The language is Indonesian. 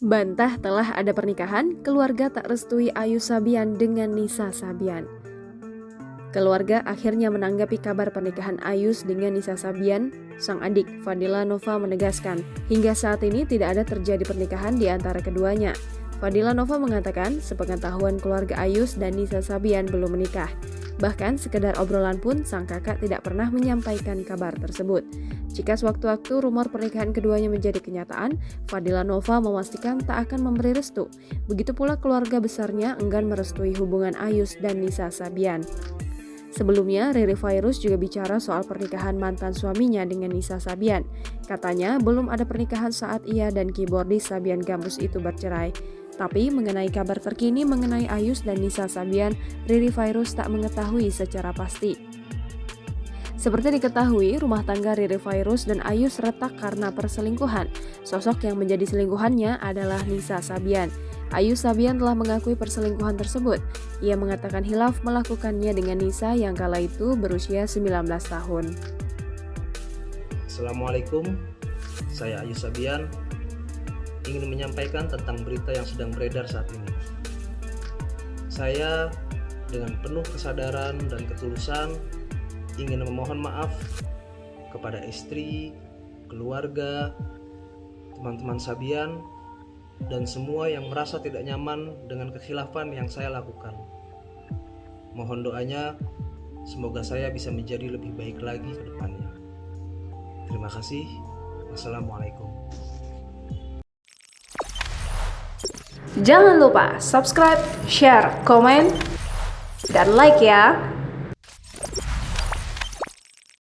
Bantah telah ada pernikahan, keluarga tak restui Ayu Sabian dengan Nisa Sabian. Keluarga akhirnya menanggapi kabar pernikahan Ayus dengan Nisa Sabian. Sang adik, Fadila Nova, menegaskan, hingga saat ini tidak ada terjadi pernikahan di antara keduanya. Fadila Nova mengatakan, sepengetahuan keluarga Ayus dan Nisa Sabian belum menikah. Bahkan sekedar obrolan pun sang kakak tidak pernah menyampaikan kabar tersebut. Jika sewaktu-waktu rumor pernikahan keduanya menjadi kenyataan, Fadila Nova memastikan tak akan memberi restu. Begitu pula keluarga besarnya enggan merestui hubungan Ayus dan Nisa Sabian. Sebelumnya, Riri Virus juga bicara soal pernikahan mantan suaminya dengan Nisa Sabian. Katanya belum ada pernikahan saat ia dan keyboardis Sabian Gambus itu bercerai. Tapi mengenai kabar terkini mengenai Ayus dan Nisa Sabian, Riri Virus tak mengetahui secara pasti. Seperti diketahui, rumah tangga Riri Virus dan Ayus retak karena perselingkuhan. Sosok yang menjadi selingkuhannya adalah Nisa Sabian. Ayus Sabian telah mengakui perselingkuhan tersebut. Ia mengatakan hilaf melakukannya dengan Nisa yang kala itu berusia 19 tahun. Assalamualaikum, saya Ayus Sabian ingin menyampaikan tentang berita yang sedang beredar saat ini. Saya dengan penuh kesadaran dan ketulusan ingin memohon maaf kepada istri, keluarga, teman-teman Sabian, dan semua yang merasa tidak nyaman dengan kekhilafan yang saya lakukan. Mohon doanya, semoga saya bisa menjadi lebih baik lagi ke depannya. Terima kasih. Wassalamualaikum. Jangan lupa subscribe, share, komen, dan like ya.